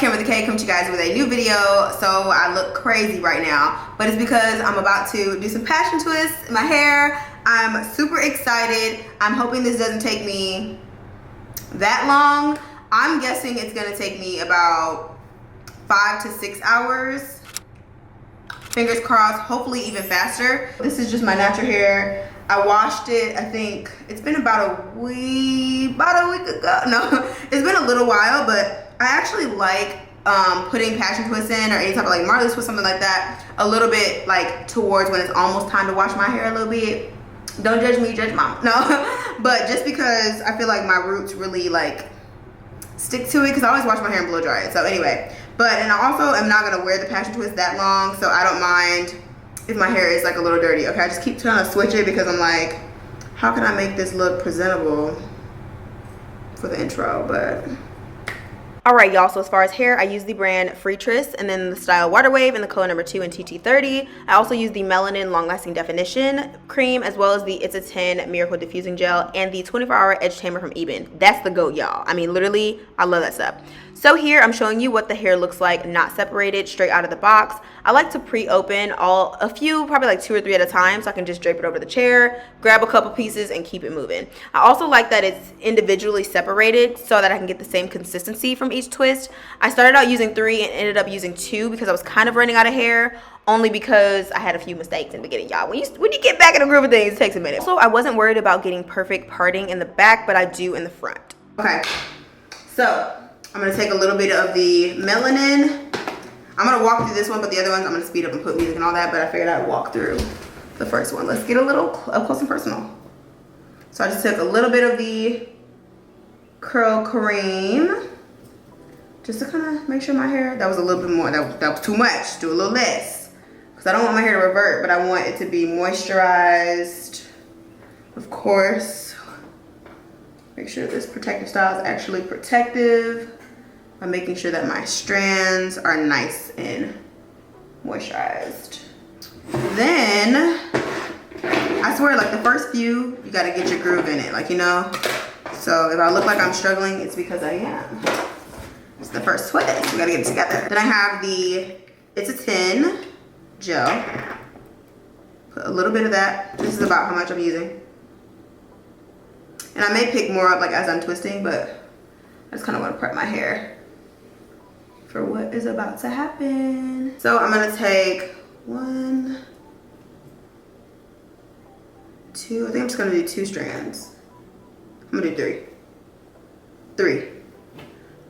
Kim with the K, come to you guys with a new video. So I look crazy right now, but it's because I'm about to do some passion twists in my hair. I'm super excited. I'm hoping this doesn't take me that long. I'm guessing it's gonna take me about 5 to 6 hours. Fingers crossed, hopefully even faster. This is just my natural hair. I washed it, I think it's been about a week ago. No, it's been a little while, but I actually like putting passion twists in or any type of like marley twist, something like that, a little bit like towards when it's almost time to wash my hair a little bit. Don't judge me, judge mom. No, but just because I feel like my roots really like stick to it, because I always wash my hair and blow dry it. So anyway, and I also am not gonna wear the passion twist that long, so I don't mind if my hair is like a little dirty. Okay, I just keep trying to switch it because I'm like, how can I make this look presentable for the intro? But all right, y'all, so as far as hair, I use the brand TWISTS and then the style Water Wave in the color number 2 in TT30. I also use the Melanin Long Lasting Definition Cream, as well as the It's a 10 Miracle Diffusing Gel and the 24-hour Edge Tamer from Ebin. That's the GOAT, y'all. I mean, literally, I love that stuff. So here, I'm showing you what the hair looks like, not separated, straight out of the box. I like to pre-open a few, probably like 2 or 3 at a time, so I can just drape it over the chair, grab a couple pieces, and keep it moving. I also like that it's individually separated so that I can get the same consistency from each twist. I started out using 3 and ended up using 2 because I was kind of running out of hair, only because I had a few mistakes in the beginning, y'all. When you get back in the groove of things, it takes a minute. Also, I wasn't worried about getting perfect parting in the back, but I do in the front. Okay, so I'm gonna take a little bit of the Melanin. I'm gonna walk through this one, but the other ones I'm gonna speed up and put music and all that, but I figured I'd walk through the first one. Let's get a little up close and personal. So I just took a little bit of the curl cream just to kind of make sure my hair, that was a little bit more, that was too much. Do a little less, because I don't want my hair to revert, but I want it to be moisturized, of course. Make sure this protective style is actually protective by making sure that my strands are nice and moisturized. Then, I swear, like the first few, you gotta get your groove in it, like, you know? So if I look like I'm struggling, it's because I am. It's the first twist, we gotta get it together. Then I have the It's a 10 gel. Put a little bit of that. This is about how much I'm using. And I may pick more up like as I'm twisting, but I just kind of want to prep my hair for what is about to happen. So I'm gonna take 1, 2, I think I'm just gonna do 2 strands. I'm gonna do 3.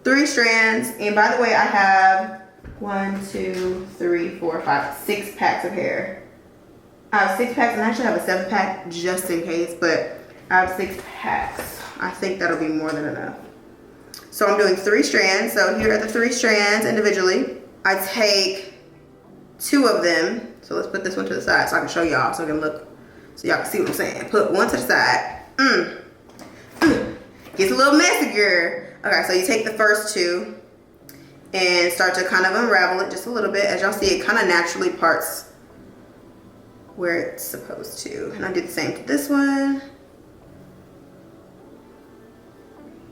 3 strands, and by the way, I have 1, 2, 3, 4, 5, 6 packs of hair. I have 6 packs, and I actually have a 7 pack just in case, but I have 6 packs. I think that'll be more than enough. So I'm doing 3 strands. So here are the 3 strands individually. I take 2 of them. So let's put this one to the side so I can show y'all, so I can look, so y'all can see what I'm saying. Put one to the side. Gets a little messy, girl. Okay, so you take the first 2 and start to kind of unravel it just a little bit. As y'all see, it kind of naturally parts where it's supposed to. And I do the same to this one.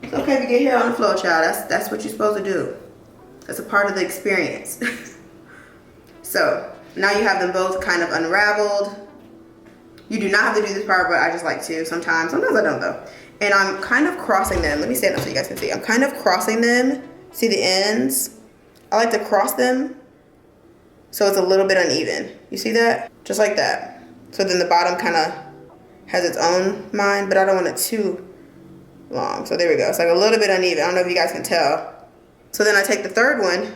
It's okay if you get hair on the floor, child. That's what you're supposed to do. That's a part of the experience. So now you have them both kind of unraveled. You do not have to do this part, but I just like to sometimes. Sometimes I don't though. And I'm kind of crossing them. Let me stand up so you guys can see. I'm kind of crossing them. See the ends? I like to cross them so it's a little bit uneven. You see that? Just like that. So then the bottom kind of has its own mind, but I don't want it too long. So there we go. It's like a little bit uneven. I don't know if you guys can tell. So then I take the third one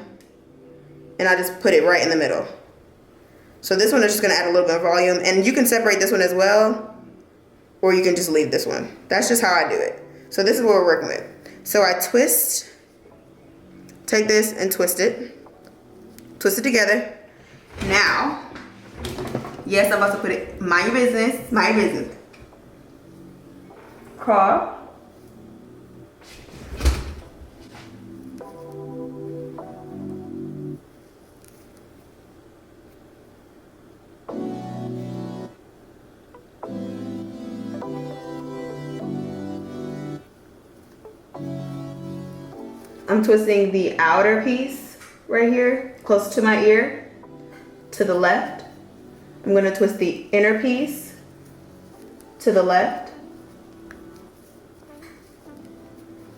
and I just put it right in the middle. So this one is just gonna add a little bit of volume, and you can separate this one as well, or you can just leave this one. That's just how I do it. So this is what we're working with. So I twist, take this and twist it together. Now, yes, I'm about to put it, mind your business, mind your business. Curl. I'm twisting the outer piece right here, close to my ear, to the left. I'm gonna twist the inner piece to the left.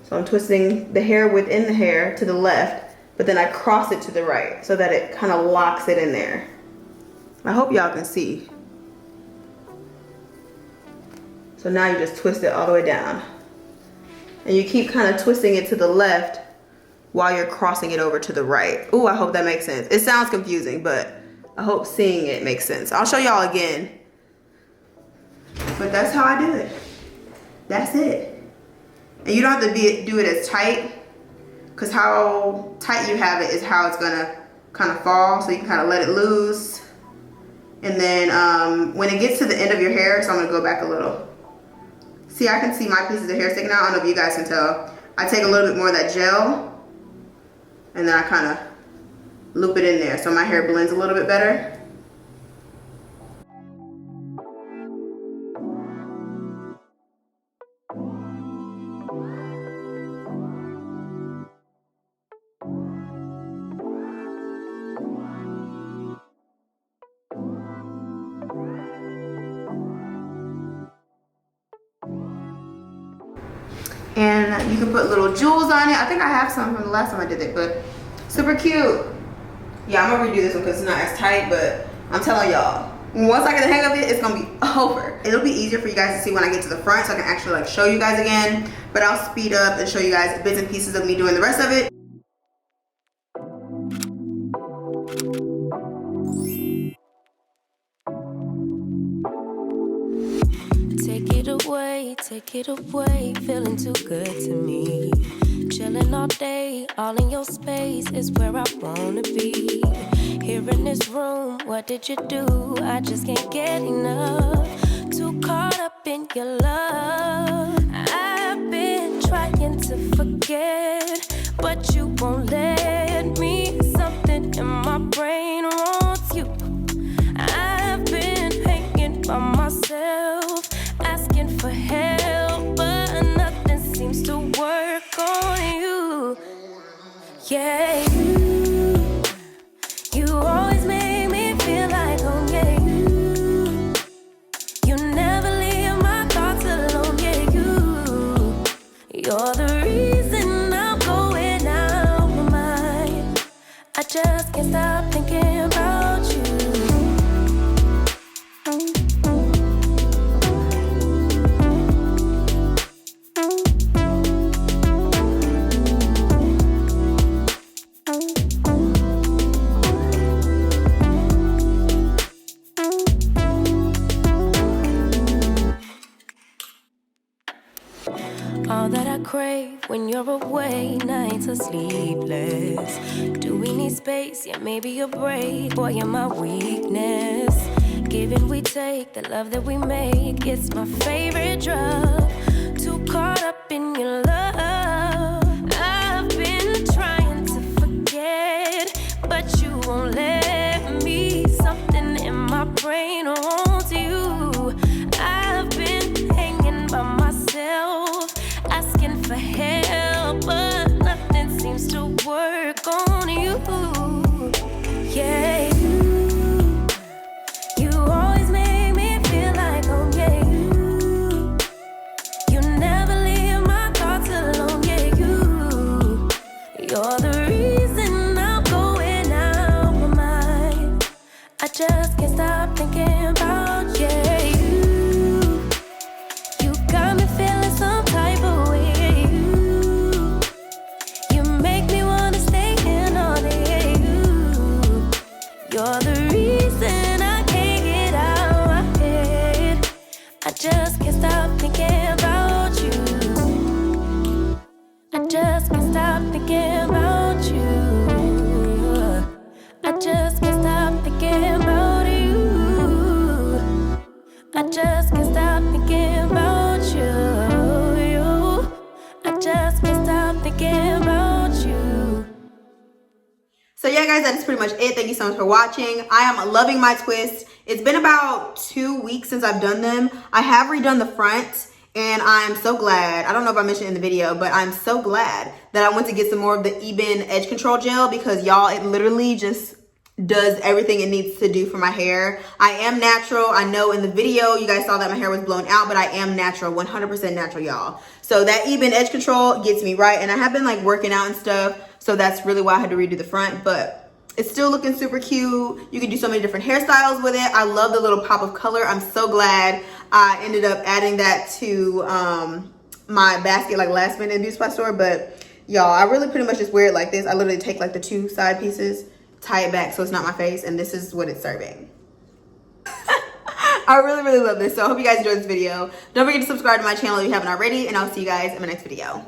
So I'm twisting the hair within the hair to the left, but then I cross it to the right so that it kind of locks it in there. I hope y'all can see. So now you just twist it all the way down. And you keep kind of twisting it to the left while you're crossing it over to the right. Ooh, I hope that makes sense. It sounds confusing, but I hope seeing it makes sense. I'll show y'all again. But that's how I do it. That's it. And you don't have to do it as tight, because how tight you have it is how it's gonna kind of fall. So you can kind of let it loose. And then when it gets to the end of your hair, so I'm gonna go back a little. See, I can see my pieces of hair sticking out. I don't know if you guys can tell. I take a little bit more of that gel, and then I kind of loop it in there so my hair blends a little bit better. And you can put little jewels on it. I think I have some from the last time I did it, but super cute. Yeah, I'm gonna redo this one because it's not as tight, but I'm telling y'all, once I get the hang of it, it's gonna be over. It'll be easier for you guys to see when I get to the front, so I can actually like show you guys again, but I'll speed up and show you guys bits and pieces of me doing the rest of it. Take it away, feeling too good to me. Chilling all day, all in your space is where I wanna be. Here in this room, what did you do? I just can't get enough. Too caught up in your love. I've been trying to forget, but you won't let me. Something in my brain wants you. I've been hanging by myself, asking for help, but nothing seems to work on you. Yeah, you always make me feel like home. Yeah, you never leave my thoughts alone. Yeah, you're the reason I'm going out my mind. I just can't stop thinking about you. All that I crave when you're away, nights are sleepless. Do we need space? Yeah, maybe a break. Boy, you're my weakness. Give and we take, the love that we make, it's my favorite drug. Too caught up in your love. I've been trying to forget, but you won't let me. Something in my brain wants you. I've been hanging by myself, asking for help, but nothing seems to work on you. Yeah, you always make me feel like home. Yeah, you never leave my thoughts alone. Yeah, you're the reason I'm going out my mind. I just can't stop thinking about you. You got me feeling some type of way. You make me wanna stay in all day. You're the reason I can't get out my head. I just can't stop thinking about you. I just can't stop thinking about you. I just can't stop thinking about you. I just can't stop thinking about you. I just can't stop thinking about you. So yeah guys, that is pretty much it. Thank you so much for watching. I am loving my twists. It's been about 2 weeks since I've done them. I have redone the front And I'm so glad, I don't know if I mentioned it in the video, but I'm so glad that I went to get some more of the Ebin edge control gel, because y'all, it literally just does everything it needs to do for my hair. I am natural. I know in the video you guys saw that my hair was blown out, but I am natural, 100% natural, y'all. So that Ebin edge control gets me right, and I have been like working out and stuff, so that's really why I had to redo the front, but it's still looking super cute. You can do so many different hairstyles with it. I love the little pop of color. I'm so glad I ended up adding that to my basket like last minute in the beauty supply store. But y'all, I really pretty much just wear it like this. I literally take like the two side pieces, tie it back so it's not my face, and this is what it's serving. I really love this. So I hope you guys enjoyed this video. Don't forget to subscribe to my channel if you haven't already, and I'll see you guys in my next video.